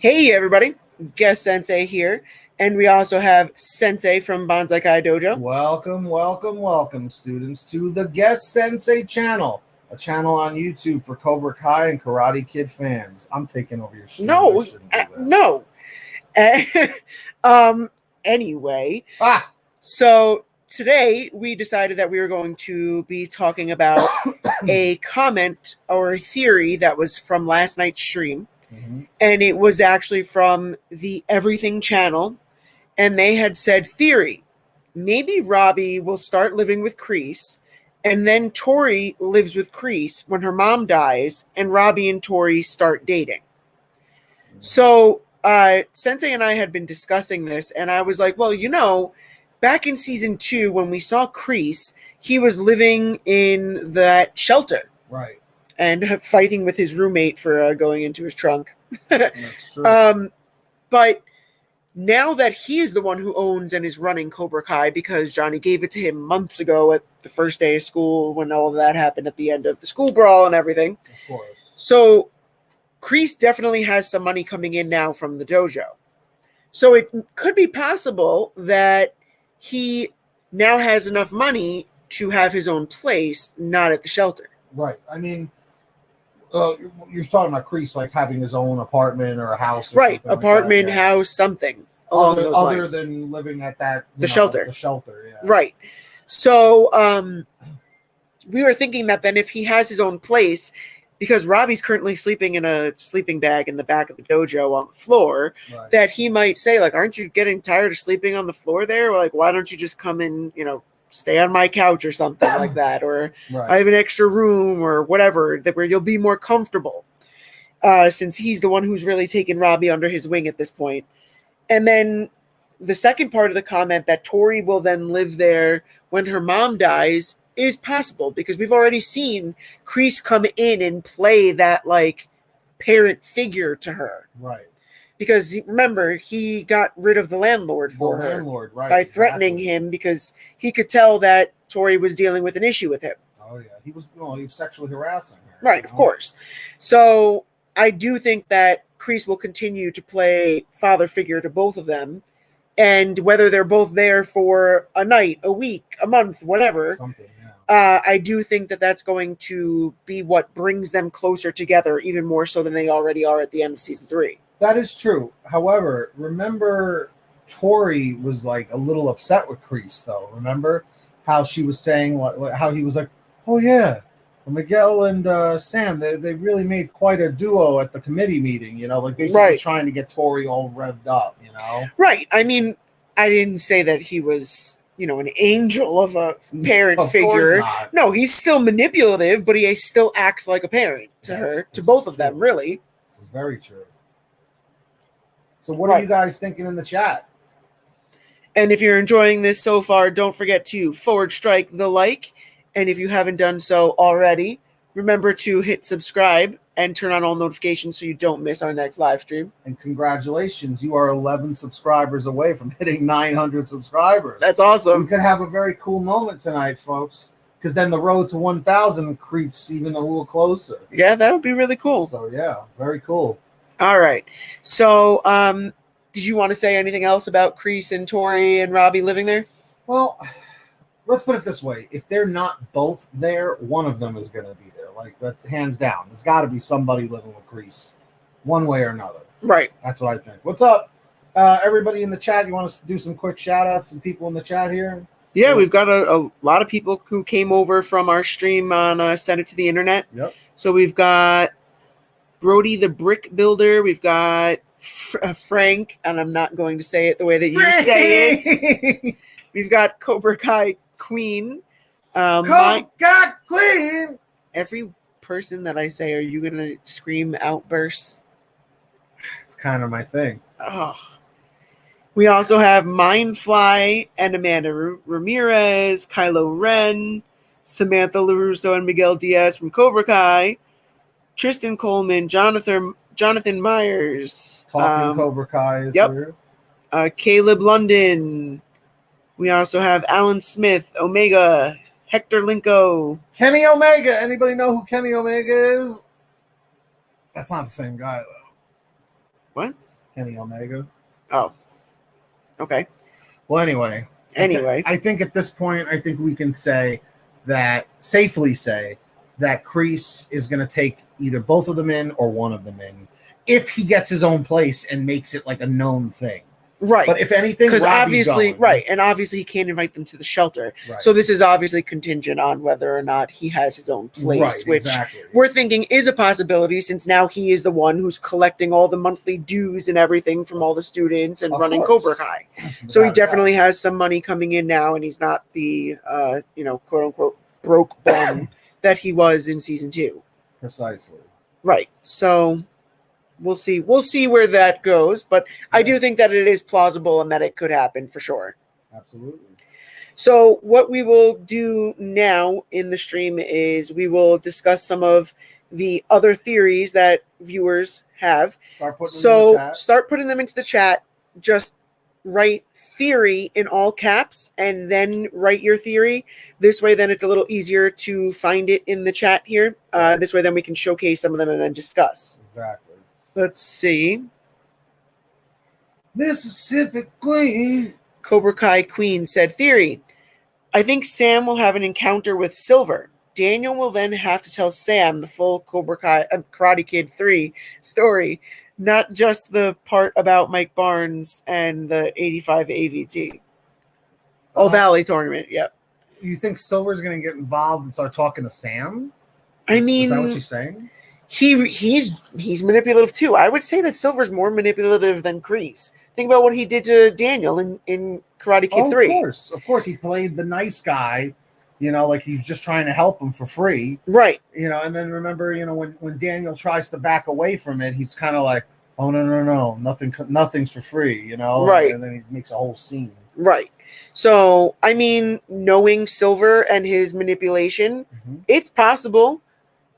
Hey everybody, Guest Sensei here, and we also have Sensei from Bonsai Kai Dojo. Welcome, students, to the Guest Sensei channel, a channel on YouTube for Cobra Kai and Karate Kid fans. I'm taking over your stream. No. Anyway, so today we decided that we were going to be talking about a comment or a theory that was from last night's stream. And it was actually from the Everything channel, and they had said, theory, maybe Robbie will start living with Kreese, and then Tory lives with Kreese when her mom dies, and Robbie and Tory start dating. So Sensei and I had been discussing this, and I was like, well, you know, back in season 2, when we saw Kreese, he was living in that shelter. Right. And fighting with his roommate for going into his trunk. That's true. But now that he is the one who owns and is running Cobra Kai, because Johnny gave it to him months ago at the first day of school when all of that happened at the end of the school brawl and everything. Of course. So Kreese definitely has some money coming in now from the dojo. So it could be possible that he now has enough money to have his own place, not at the shelter. Right. I mean, you're talking about Kreese like having his own apartment or a house, or right? Apartment, like that, house, something other than living at the shelter. The shelter, yeah. Right. So, we were thinking that then if he has his own place, because Robbie's currently sleeping in a sleeping bag in the back of the dojo on the floor, right, that he might say, like, "Aren't you getting tired of sleeping on the floor there? Or, like, why don't you just come in, stay on my couch or something like that, or right, I have an extra room or whatever where you'll be more comfortable," since he's the one who's really taken Robbie under his wing at this point. And then the second part of the comment that Tory will then live there when her mom dies is possible, because we've already seen Kreese come in and play that like parent figure to her. Right. Because remember, he got rid of the landlord for her by threatening him, because he could tell that Tory was dealing with an issue with him. Oh yeah, he was sexually harassing her. Right, of course. So I do think that Kreese will continue to play father figure to both of them, and whether they're both there for a night, a week, a month, whatever. Something. Yeah. I do think that that's going to be what brings them closer together, even more so than they already are at the end of season 3. That is true. However, remember Tory was like a little upset with Kreese, though. Remember how she was saying, how he was like, "Oh yeah, Miguel and Sam, they really made quite a duo at the committee meeting, like basically trying to get Tory all revved up, Right. I mean, I didn't say that he was, an angel of a parent figure. No, he's still manipulative, but he still acts like a parent to her, to both of them, really. This is very true. So what are you guys thinking in the chat? And if you're enjoying this so far, don't forget to /strike the like. And if you haven't done so already, remember to hit subscribe and turn on all notifications so you don't miss our next live stream. And congratulations, you are 11 subscribers away from hitting 900 subscribers. That's awesome. We could have a very cool moment tonight, folks, because then the road to 1,000 creeps even a little closer. Yeah, that would be really cool. So yeah, very cool. All right. So, did you want to say anything else about Kreese and Tory and Robbie living there? Well, let's put it this way. If they're not both there, one of them is going to be there. Like, that, hands down. There's got to be somebody living with Kreese one way or another. Right. That's what I think. What's up? Everybody in the chat, you want to do some quick shout-outs to people in the chat here? Yeah, we've got a lot of people who came over from our stream on Send It to the Internet. Yep. So we've got Brody the Brick Builder. We've got Frank, and I'm not going to say it the way that you say it. We've got Cobra Kai Queen. Cobra Kai Queen! Every person that I say, are you going to scream outbursts? It's kind of my thing. Oh. We also have Mindfly and Amanda Ramirez, Kylo Ren, Samantha LaRusso and Miguel Diaz from Cobra Kai, Tristan Coleman, Jonathan Myers. Talking Cobra Kai is here. Caleb London. We also have Alan Smith, Omega, Hector Linko. Kenny Omega. Anybody know who Kenny Omega is? That's not the same guy, though. What? Kenny Omega. Oh, okay. Well, anyway. I think at this point, I think we can safely say that Kreese is going to take either both of them in or one of them in if he gets his own place and makes it like a known thing. Right. But if anything, because Robbie's obviously, going. right, and obviously he can't invite them to the shelter. Right. So this is obviously contingent on whether or not he has his own place, right, which exactly. we're thinking is a possibility since now he is the one who's collecting all the monthly dues and everything from all the students and running Cobra Kai. So he definitely has some money coming in now, and he's not the, quote unquote, broke bum that he was in season 2. Precisely. Right. So we'll see. We'll see where that goes, but I do think that it is plausible and that it could happen for sure. Absolutely. So what we will do now in the stream is we will discuss some of the other theories that viewers have. Start putting them into the chat. Just write theory in all caps and then write your theory. This way, then it's a little easier to find it in the chat here. This way, then we can showcase some of them and then discuss. Exactly. Let's see. Mississippi Queen. Cobra Kai Queen said, theory. I think Sam will have an encounter with Silver. Daniel will then have to tell Sam the full Cobra Kai Karate Kid 3 story, not just the part about Mike Barnes and the 85 AVT. Valley tournament, yep. You think Silver's going to get involved and start talking to Sam? I mean, is that what she's saying? He's manipulative too. I would say that Silver's more manipulative than Kreese. Think about what he did to Daniel in Karate Kid 3. Of course, he played the nice guy, like he's just trying to help him for free, right? And then remember, when Daniel tries to back away from it, he's kind of like, oh no, nothing's for free, right? And then he makes a whole scene, right? So I mean, knowing Silver and his manipulation, it's possible.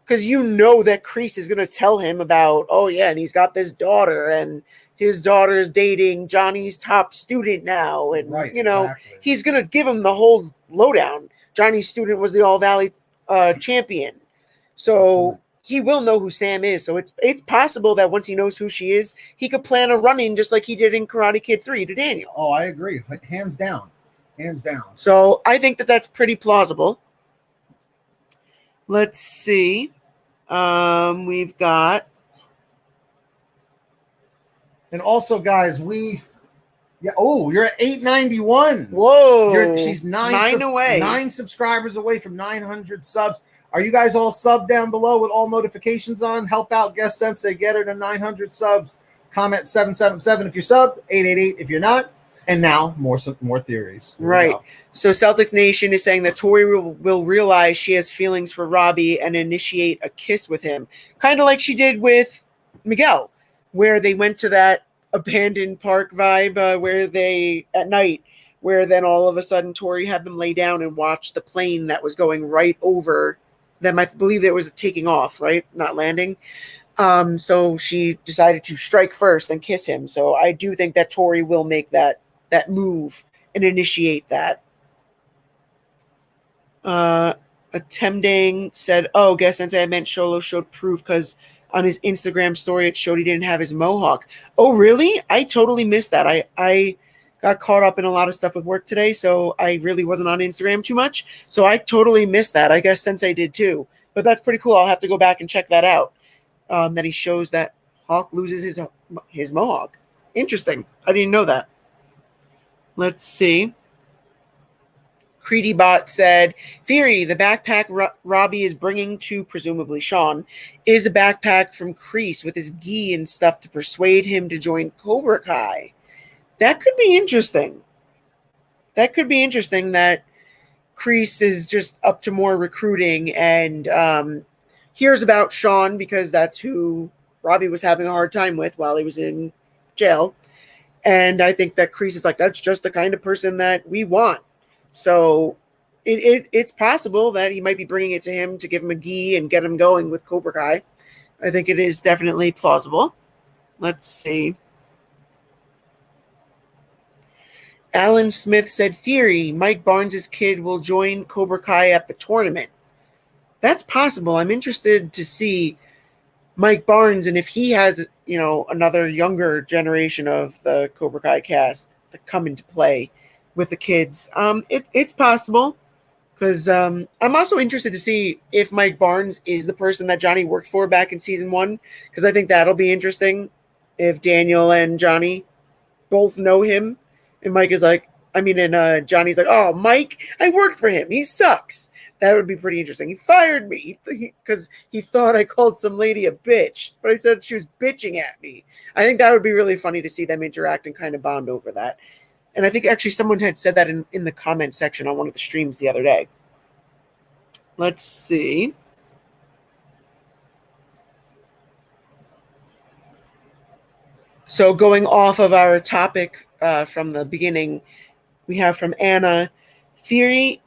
Because that Kreese is going to tell him about, and he's got this daughter, and his daughter is dating Johnny's top student now. And, exactly. He's going to give him the whole lowdown. Johnny's student was the All-Valley champion. So he will know who Sam is. So it's possible that once he knows who she is, he could plan a run-in just like he did in Karate Kid 3 to Daniel. Oh, I agree. Hands down. So I think that that's pretty plausible. Let's see. We've got. And also, guys, you're at 891. Whoa. She's 9 subscribers away from 900 subs. Are you guys all subbed down below with all notifications on? Help out Guest Sensei, get her to 900 subs. Comment 777 if you're subbed, 888 if you're not. And now, more theories. Right. So Celtics Nation is saying that Tory will realize she has feelings for Robbie and initiate a kiss with him. Kind of like she did with Miguel, where they went to that abandoned park vibe at night, where then all of a sudden Tory had them lay down and watch the plane that was going right over them. I believe it was taking off, right? Not landing. So she decided to strike first and kiss him. So I do think that Tory will make that move and initiate that. Attempting said, Guess Sensei, I meant Sholo showed proof because on his Instagram story it showed he didn't have his mohawk. Oh, really? I totally missed that. I got caught up in a lot of stuff with work today, so I really wasn't on Instagram too much. So I totally missed that. I guess Sensei did too. But that's pretty cool. I'll have to go back and check that out. That he shows that Hawk loses his mohawk. Interesting. I didn't know that. Let's see. CreedyBot said, theory, the backpack Robbie is bringing to presumably Sean is a backpack from Kreese with his gi and stuff to persuade him to join Cobra Kai. That could be interesting. That Kreese is just up to more recruiting and hears about Sean because that's who Robbie was having a hard time with while he was in jail. And I think that Kreese is like, that's just the kind of person that we want. So it's possible that he might be bringing it to him to give him a gi and get him going with Cobra Kai. I think it is definitely plausible. Let's see. Alan Smith said, theory, Mike Barnes' kid will join Cobra Kai at the tournament. That's possible. I'm interested to see Mike Barnes and if he has another younger generation of the Cobra Kai cast that come into play with the kids. It's possible, because I'm also interested to see if Mike Barnes is the person that Johnny worked for back in season 1, because I think that'll be interesting if Daniel and Johnny both know him, and Mike is like, and Johnny's like, oh, Mike, I worked for him. He sucks. That would be pretty interesting. He fired me because he thought I called some lady a bitch, but I said she was bitching at me. I think that would be really funny to see them interact and kind of bond over that. And I think actually someone had said that in the comment section on one of the streams the other day. Let's see. So going off of our topic from the beginning, we have from Anna, theory,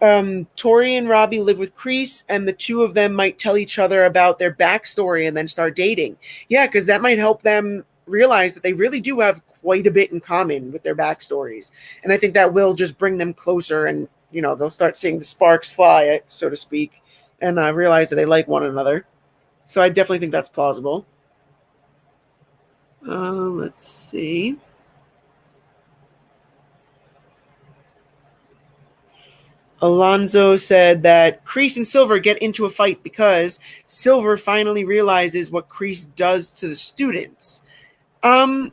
Tory and Robbie live with Kreese, and the two of them might tell each other about their backstory and then start dating. Yeah, because that might help them realize that they really do have quite a bit in common with their backstories. And I think that will just bring them closer, and, they'll start seeing the sparks fly, so to speak, and realize that they like one another. So I definitely think that's plausible. Let's see. Alonzo said that Kreese and Silver get into a fight because Silver finally realizes what Kreese does to the students. But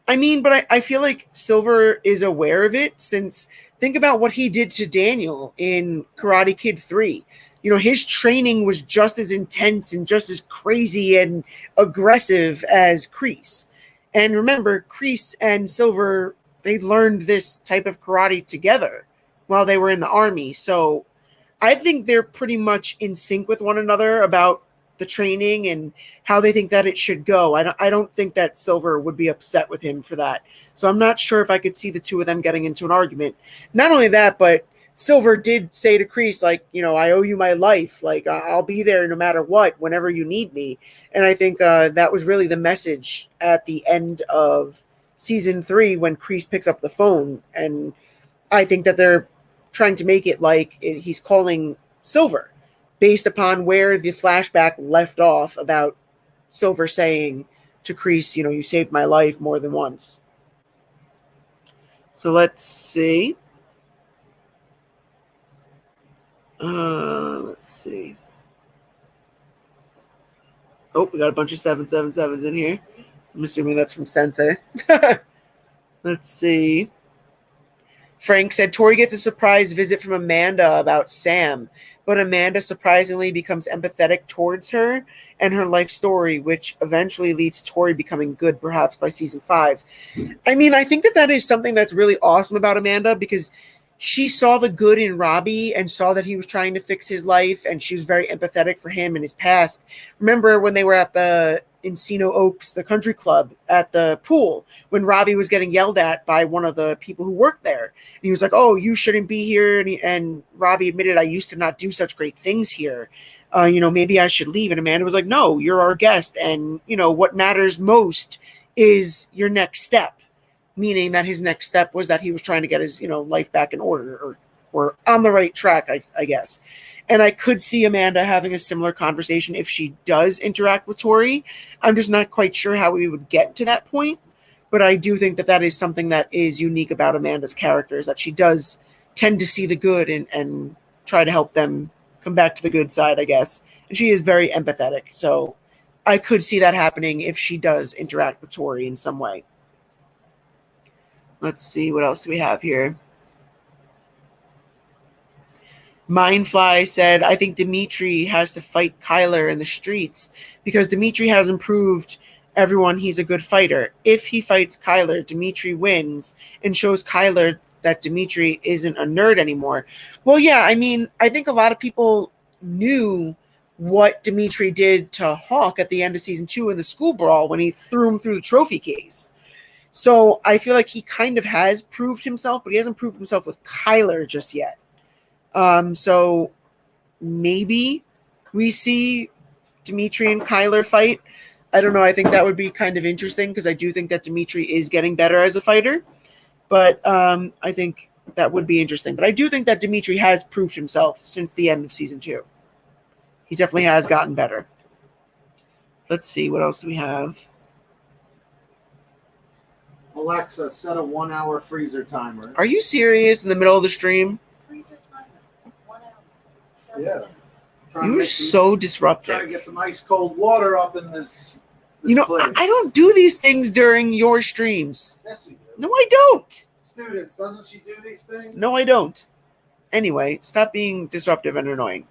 I feel like Silver is aware of it, since think about what he did to Daniel in Karate Kid 3. His training was just as intense and just as crazy and aggressive as Kreese. And remember, Kreese and Silver, they learned this type of karate together while they were in the army. So I think they're pretty much in sync with one another about the training and how they think that it should go. I don't think that Silver would be upset with him for that. So I'm not sure if I could see the two of them getting into an argument. Not only that, but Silver did say to Kreese, like, I owe you my life. Like, I'll be there no matter what, whenever you need me. And I think that was really the message at the end of season 3 when Kreese picks up the phone. And I think that they're trying to make it like he's calling Silver, based upon where the flashback left off about Silver saying to Kreese, you saved my life more than once. So let's see. Let's see. Oh, we got a bunch of 777s in here. I'm assuming that's from Sensei. Let's see. Frank said Tory gets a surprise visit from Amanda about Sam, but Amanda surprisingly becomes empathetic towards her and her life story, which eventually leads to Tory becoming good, perhaps by season 5. I think that is something that's really awesome about Amanda, because she saw the good in Robbie and saw that he was trying to fix his life, and she was very empathetic for him and his past. Remember when they were at the Encino Oaks, the country club, at the pool, when Robbie was getting yelled at by one of the people who worked there. And he was like, oh, you shouldn't be here. And Robbie admitted, I used to not do such great things here. Maybe I should leave. And Amanda was like, no, you're our guest. And, what matters most is your next step. Meaning that his next step was that he was trying to get his, life back in order, or on the right track, I guess. And I could see Amanda having a similar conversation if she does interact with Tory. I'm just not quite sure how we would get to that point. But I do think that is something that is unique about Amanda's character, is that she does tend to see the good and try to help them come back to the good side, I guess. And she is very empathetic. So I could see that happening if she does interact with Tory in some way. Let's see, what else do we have here? Mindfly said, I think Demetri has to fight Kyler in the streets because Demetri hasn't proved everyone he's a good fighter. If he fights Kyler, Demetri wins and shows Kyler that Demetri isn't a nerd anymore. Well, yeah, I think a lot of people knew what Demetri did to Hawk at the end of season 2 in the school brawl when he threw him through the trophy case. So I feel like he kind of has proved himself, but he hasn't proved himself with Kyler just yet. So maybe we see Demetri and Kyler fight. I don't know. I think that would be kind of interesting because I do think that Demetri is getting better as a fighter. But I think that would be interesting. But I do think that Demetri has proved himself since the end of season 2. He definitely has gotten better. Let's see. What else do we have? Alexa, set a 1 hour freezer timer. Are you serious in the middle of the stream? Freezer timer, 1 hour. Yeah. You're so disruptive. Trying to get some ice cold water up in this place. I don't do these things during your streams. Yes, you do. No, I don't. Students, doesn't she do these things? No, I don't. Anyway, stop being disruptive and annoying.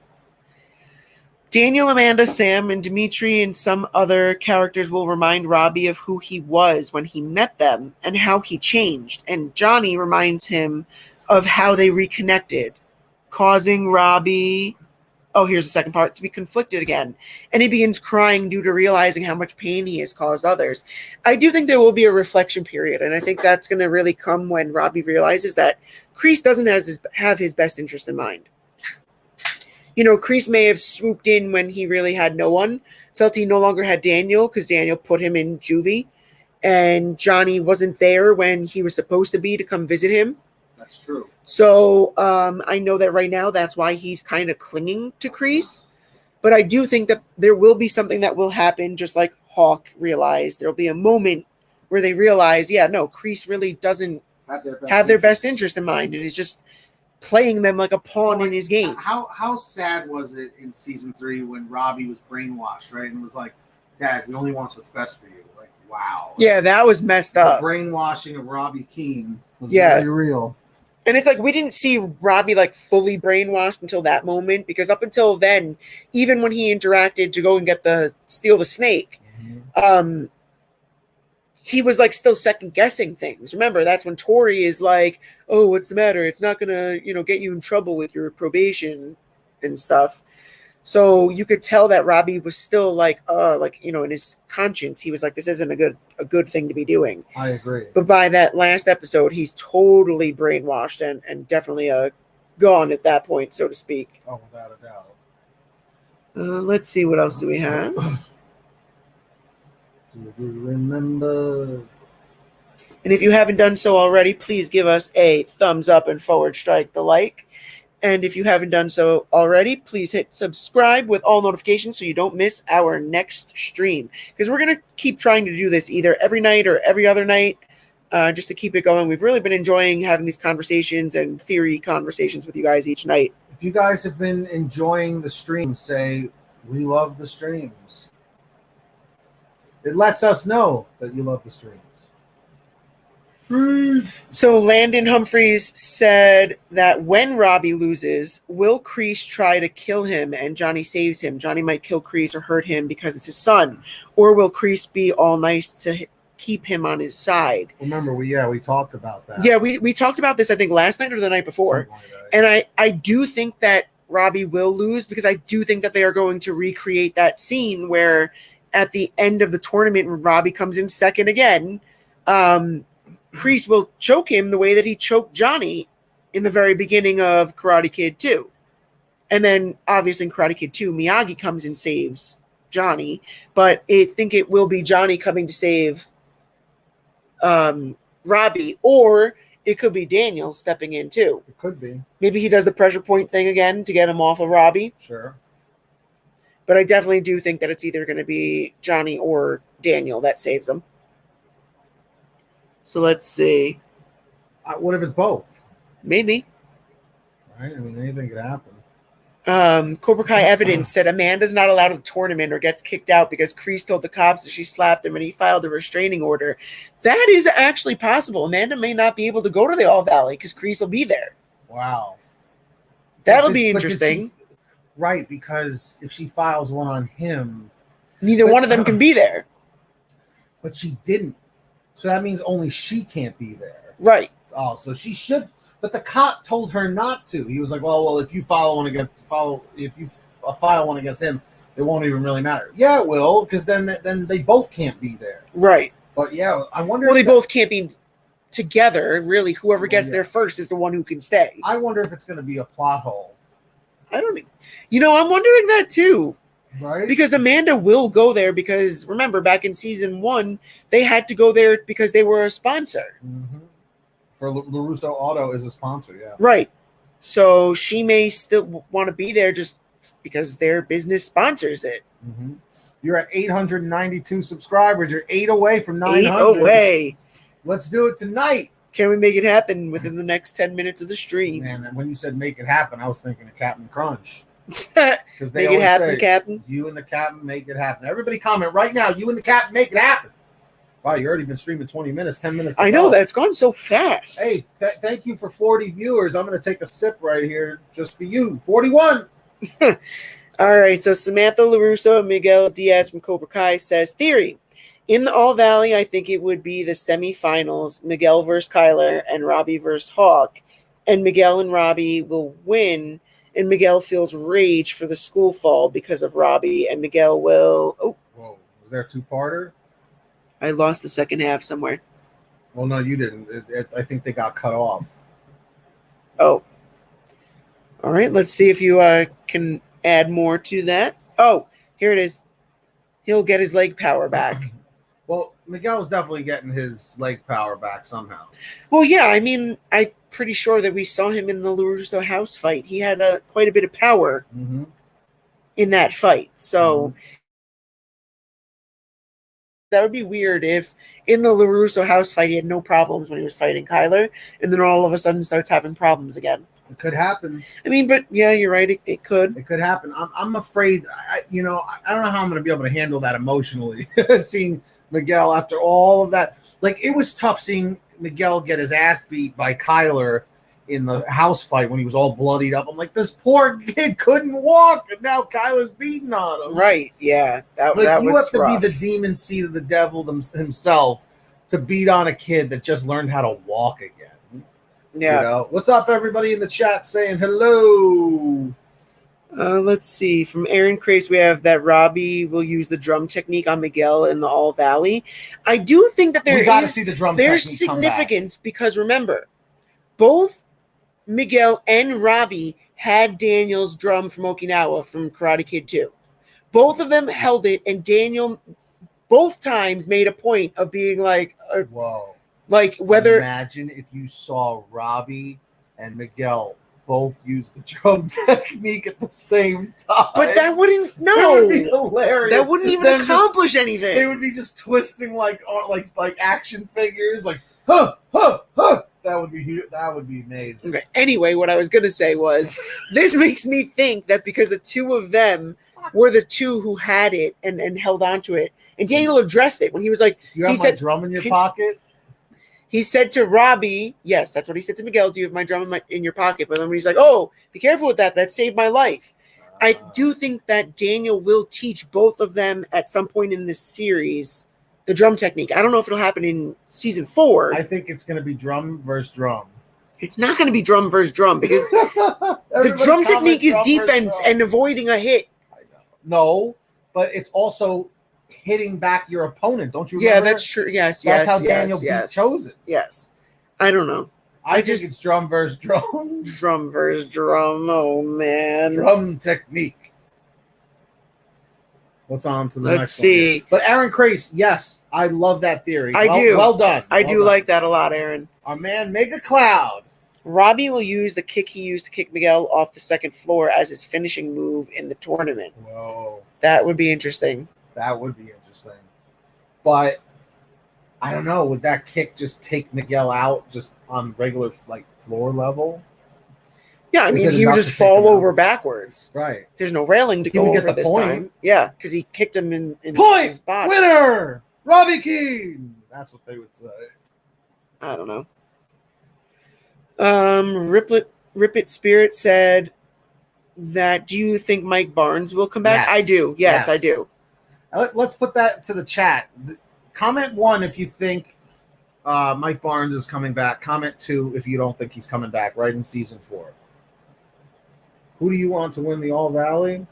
Daniel, Amanda, Sam, and Demetri and some other characters will remind Robbie of who he was when he met them and how he changed. And Johnny reminds him of how they reconnected, causing Robbie... Oh, here's the second part, to be conflicted again. And he begins crying due to realizing how much pain he has caused others. I do think there will be a reflection period, and I think that's going to really come when Robbie realizes that Kreese doesn't have his best interest in mind. You know, Kreese may have swooped in when he really had no one, felt he no longer had Daniel because Daniel put him in juvie, and Johnny wasn't there when he was supposed to be to come visit him. That's true. So I know that right now that's why he's kind of clinging to Kreese. But I do think that there will be something that will happen, just like Hawk realized. There'll be a moment where they realize, yeah, no, Kreese really doesn't have their best interest in mind and is just playing them like a pawn in his game. How sad was it in season 3 when Robbie was brainwashed, right? And was like, Dad, he only wants what's best for you. Like, wow. Yeah, that was messed up. The brainwashing of Robbie Keene was very real. And it's like we didn't see Robbie like fully brainwashed until that moment, because up until then, even when he interacted to go and steal the snake, he was like still second guessing things. Remember, that's when Tory is like, "Oh, what's the matter? It's not gonna, get you in trouble with your probation and stuff." So you could tell that Robbie was still like, in his conscience, he was like, this isn't a good thing to be doing. I agree. But by that last episode, he's totally brainwashed and definitely gone at that point, so to speak. Oh, without a doubt. Let's see, what else do we have? Do you remember? And if you haven't done so already, please give us a thumbs up and forward strike the like. And if you haven't done so already, please hit subscribe with all notifications so you don't miss our next stream. Because we're going to keep trying to do this either every night or every other night, just to keep it going. We've really been enjoying having these conversations and theory conversations with you guys each night. If you guys have been enjoying the stream, say, we love the streams. It lets us know that you love the streams. So Landon Humphreys said that when Robbie loses, will Kreese try to kill him and Johnny saves him? Johnny might kill Kreese or hurt him because it's his son. Or will Kreese be all nice to keep him on his side? Remember, we talked about that. Yeah, we talked about this, I think, last night or the night before. Like that, yeah. And I do think that Robbie will lose, because I do think that they are going to recreate that scene where at the end of the tournament, when Robbie comes in second again, Kreese will choke him the way that he choked Johnny in the very beginning of Karate Kid 2. And then, obviously, in Karate Kid 2, Miyagi comes and saves Johnny. But I think it will be Johnny coming to save Robbie. Or it could be Daniel stepping in, too. It could be. Maybe he does the pressure point thing again to get him off of Robbie. Sure. But I definitely do think that it's either going to be Johnny or Daniel that saves him. So let's see. What if it's both? Maybe. Right? I mean, anything could happen. Cobra Kai Evidence said Amanda's not allowed at the tournament or gets kicked out because Kreese told the cops that she slapped him and he filed a restraining order. That is actually possible. Amanda may not be able to go to the All Valley because Kreese will be there. Wow. That'll be interesting. Right, because if she files one on him... Neither one of them can be there. But she didn't. So that means only she can't be there. Right. Oh, so she should. But the cop told her not to. He was like, well, if you file one against him, it won't even really matter. Yeah, it will, because then they both can't be there. Right. But yeah, I wonder. Well, they both can't be together. Really, whoever gets there first is the one who can stay. I wonder if it's going to be a plot hole. I don't. I'm wondering that too. Right. Because Amanda will go there because, remember, back in season 1, they had to go there because they were a sponsor. Mm-hmm. For LaRusso Auto is a sponsor, yeah. Right. So she may still want to be there just because their business sponsors it. Mm-hmm. You're at 892 subscribers. You're 8 away from 900. 8 away. Let's do it tonight. Can we make it happen within the next 10 minutes of the stream? Man, when you said make it happen, I was thinking of Captain Crunch. Make Because they it always happen, say, Captain. you and the Captain make it happen. Everybody comment right now. You and the Captain make it happen. Wow, you already been streaming 20 minutes, 10 minutes. I know, that's gone so fast. Hey, thank you for 40 viewers. I'm going to take a sip right here just for you. 41. All right, so Samantha LaRusso and Miguel Diaz from Cobra Kai says, theory. In the All Valley, I think it would be the semifinals, Miguel versus Kyler and Robbie versus Hawk. And Miguel and Robbie will win, and Miguel feels rage for the school fall because of Robbie, and Miguel will... Oh, whoa. Was there a two-parter? I lost the second half somewhere. Well, no, you didn't. I think they got cut off. Oh. All right, let's see if you can add more to that. Oh, here it is. He'll get his leg power back. Well, Miguel's definitely getting his leg power back somehow. Well, yeah, I mean, I'm pretty sure that we saw him in the LaRusso house fight. He had quite a bit of power in that fight. So that would be weird if in the LaRusso house fight he had no problems when he was fighting Kyler, and then all of a sudden starts having problems again. It could happen. I mean, but yeah, you're right. It could. It could happen. I'm afraid, I don't know how I'm going to be able to handle that emotionally, seeing Miguel after all of that. Like, it was tough seeing Miguel get his ass beat by Kyler in the house fight when he was all bloodied up. I'm like, this poor kid couldn't walk, and now Kyler's beating on him. Right, yeah. That you was have rough. to be the demon seed of the devil himself to beat on a kid that just learned how to walk again. Yeah. You know? What's up, everybody in the chat saying hello? Let's see. From Aaron Kreese, we have that Robbie will use the drum technique on Miguel in the All Valley. I do think that we got to see the drum there's technique come back. significance because remember, both Miguel and Robbie had Daniel's drum from Okinawa from Karate Kid 2. Both of them held it, and Daniel both times made a point of being like, whoa. Like whether imagine if you saw Robbie and Miguel both use the drum technique at the same time. But that wouldn't That would be hilarious. That wouldn't even accomplish anything. They would be just twisting like action figures, like huh, huh, huh. That would be amazing. Okay. Anyway, what I was gonna say was this makes me think that because the two of them were the two who had it and held on to it, and Daniel addressed it when he was like, "You have my drum in your pocket." He said to Robbie, yes, that's what he said to Miguel, do you have my drum in your pocket? But then he's like, oh, be careful with that. That saved my life. I do think that Daniel will teach both of them at some point in this series the drum technique. I don't know if it'll happen in season 4. I think it's going to be drum versus drum. It's not going to be drum versus drum because the drum technique is defense and avoiding a hit. I know. No, but it's also hitting back your opponent. Don't you remember? Yeah, that's true. Yes, that's how Daniel beat Chosen. Yes. I don't know. I think it's drum versus drum. Drum versus drum. Oh, man. Drum technique. What's on to the Let's next see. one? Here? But Aaron Kreese, yes, I love that theory. I do. Well done. I do like that a lot, Aaron. Our man, Mega Cloud. Robbie will use the kick he used to kick Miguel off the second floor as his finishing move in the tournament. Whoa. That would be interesting. That would be interesting. But I don't know. Would that kick just take Miguel out just on regular floor level? Yeah, I mean, he would just fall over backwards. Right. There's no railing to go over this time. Yeah, because he kicked him in his body. Winner! Robbie Keane! That's what they would say. I don't know. Riplet Spirit said that, do you think Mike Barnes will come back? Yes. I do. Yes, I do. Let's put that to the chat. Comment 1 if you think Mike Barnes is coming back. Comment 2 if you don't think he's coming back right in season 4. Who do you want to win the All Valley?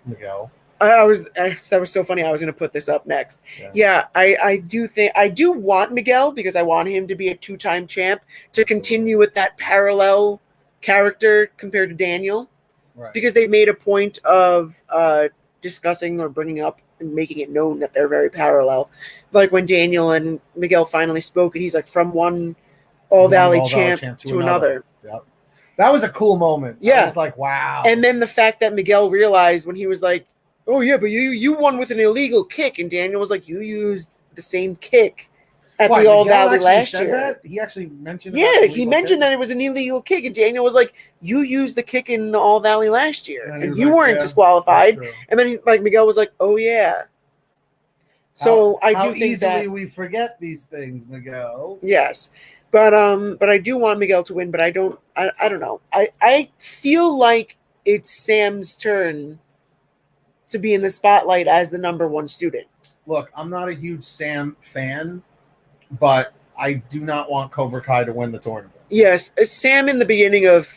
Miguel. That was so funny. I was going to put this up next. Yeah, I do want Miguel because I want him to be a 2-time champ to continue with that parallel character compared to Daniel. Right. Because they made a point of discussing or bringing up and making it known that they're very parallel. Like when Daniel and Miguel finally spoke, and he's like, from one All Valley champ to another. Yep. That was a cool moment. Yeah. I was like, wow. And then the fact that Miguel realized when he was like, oh, yeah, but you won with an illegal kick. And Daniel was like, you used the same kick at Why, the All Miguel Valley actually last said year. that? He actually mentioned. Yeah, he mentioned that it was an illegal kick, and Daniel was like, "You used the kick in the All Valley last year, and you weren't disqualified." And then Miguel was like, "Oh yeah." So I do think easily that we forget these things, Miguel. yes, but I do want Miguel to win, but I don't know. I feel like it's Sam's turn to be in the spotlight as the number one student. Look, I'm not a huge Sam fan, but I do not want Cobra Kai to win the tournament. Yes, Sam in the beginning of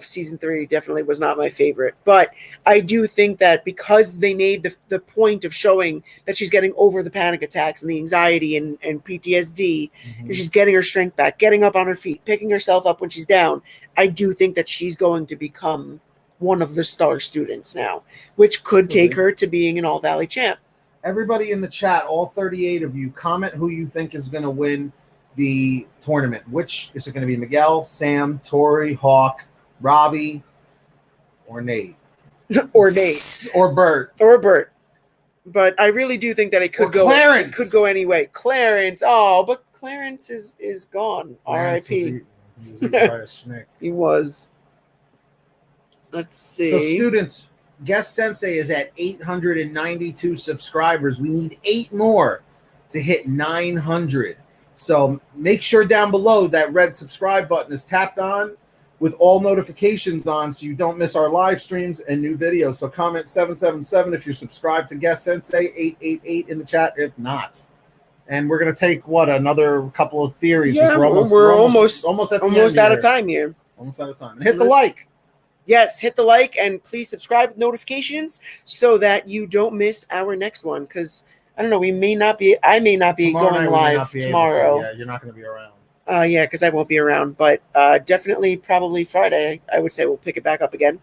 season 3 definitely was not my favorite, but I do think that because they made the point of showing that she's getting over the panic attacks and the anxiety and PTSD, and she's getting her strength back, getting up on her feet, picking herself up when she's down, I do think that she's going to become one of the star students now, which could take her to being an All Valley champ. Everybody in the chat, all 38 of you, comment who you think is going to win the tournament. Which is it going to be? Miguel, Sam, Tory, Hawk, Robbie, or Nate? Or Nate. Or Bert. Or Bert. But I really do think that it could go Clarence. It could go anyway. Clarence. Oh, but Clarence is gone. R.I.P. He was eaten by a snake. He was. Let's see. So students, Guest Sensei is at 892 subscribers. We need 8 more to hit 900. So make sure down below that red subscribe button is tapped on with all notifications on so you don't miss our live streams and new videos. So comment 777 if you're subscribed to Guest Sensei, 888 in the chat if not. And we're going to take, another couple of theories. Yeah, we're almost out of time here. Almost out of time. And hit the like. Yes, hit the like and please subscribe with notifications so that you don't miss our next one. Because I don't know, I may not be going live tomorrow. Yeah, you're not going to be around. Yeah, because I won't be around. But definitely, probably Friday, I would say we'll pick it back up again.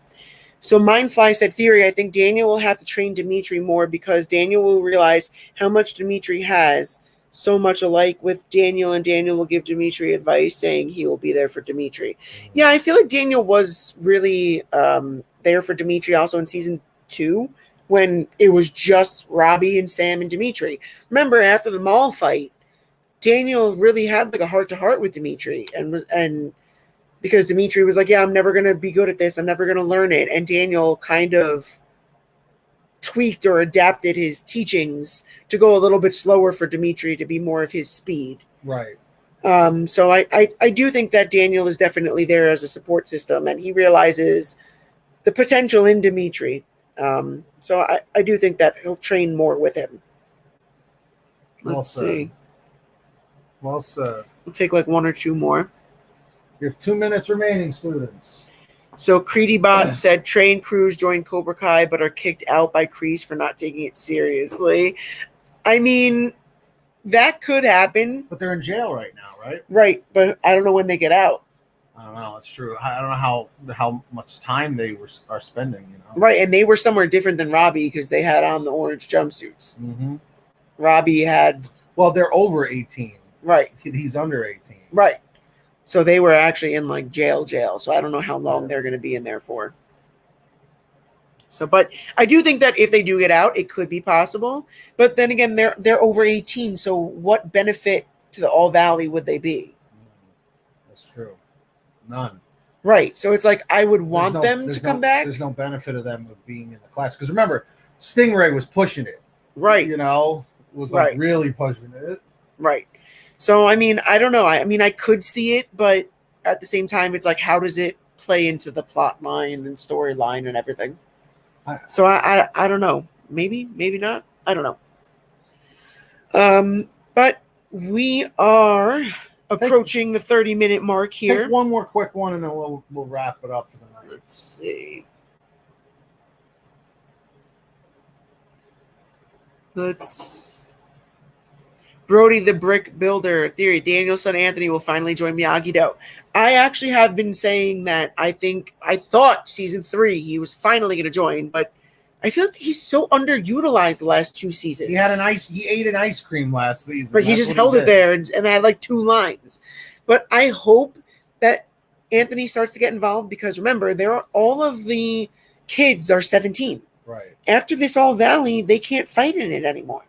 So Mindfly said, theory, I think Daniel will have to train Demetri more because Daniel will realize how much Demetri has. So much alike with Daniel, and Daniel will give Demetri advice saying he will be there for Demetri. Yeah, I feel like Daniel was really there for Demetri also in season 2 when it was just Robbie and Sam and Demetri. Remember, after the mall fight, Daniel really had like a heart-to-heart with Demetri, and because Demetri was like, yeah, I'm never going to be good at this. I'm never going to learn it. And Daniel kind of tweaked or adapted his teachings to go a little bit slower for Demetri to be more of his speed. Right. So I do think that Daniel is definitely there as a support system, and he realizes the potential in Demetri. So I do think that he'll train more with him. Let's see. Well said. We'll take like 1 or 2 more. You have 2 minutes remaining, students. So CreedyBot said train crews join Cobra Kai but are kicked out by Kreese for not taking it seriously. I mean, that could happen. But they're in jail right now, right? Right, but I don't know when they get out. I don't know. That's true. I don't know how much time they are spending. You know. Right, and they were somewhere different than Robbie because they had on the orange jumpsuits. Mm-hmm. Robbie had. Well, they're over 18. Right. He's under 18. Right. So they were actually in like jail. So I don't know how long they're going to be in there for. So, but I do think that if they do get out, it could be possible. But then again, they're over 18. So what benefit to the All Valley would they be? That's true. None. Right. So it's like I would want them to come back. There's no benefit of them being in the class. Because remember, Stingray was pushing it. Right. You know, was like really pushing it. Right. So, I mean, I don't know. I mean, I could see it, but at the same time, it's like, how does it play into the plot line and storyline and everything? So I don't know. Maybe not. I don't know. But we are approaching the 30-minute mark here. Take one more quick one, and then we'll wrap it up for the night. Let's see. Brody the Brick Builder theory. Daniel's son Anthony will finally join Miyagi-Do. I actually have been saying that I thought season 3 he was finally going to join, but I feel like he's so underutilized the last 2 seasons. He ate an ice cream last season. But he just held it there and had like 2 lines. But I hope that Anthony starts to get involved because remember, all of the kids are 17. Right. After this All Valley, they can't fight in it anymore.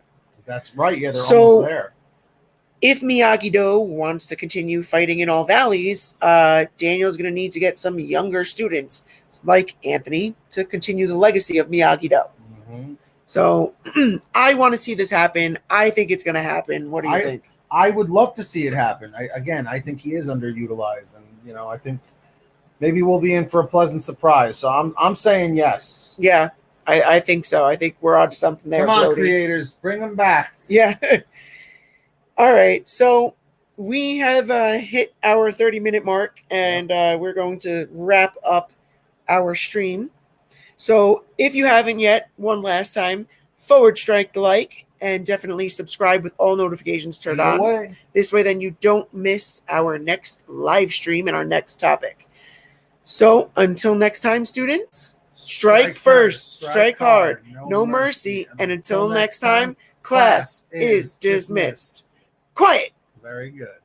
That's right. Yeah, they're almost there. if Miyagi-Do wants to continue fighting in all valleys, Daniel's going to need to get some younger students like Anthony to continue the legacy of Miyagi-Do. Mhm. So I want to see this happen. I think it's going to happen. What do you think? I would love to see it happen. I think he is underutilized, and I think maybe we'll be in for a pleasant surprise. So I'm saying yes. Yeah, I think so. I think we're onto something there. Come on, Brody. creators, bring them back. Yeah. All right. So we have hit our 30-minute mark, and we're going to wrap up our stream. So if you haven't yet, one last time, strike the like and definitely subscribe with all notifications turned on. Way. This way, then you don't miss our next live stream and our next topic. So until next time, students, strike first, strike hard, no mercy, and until next time, class is dismissed. Quiet. Very good.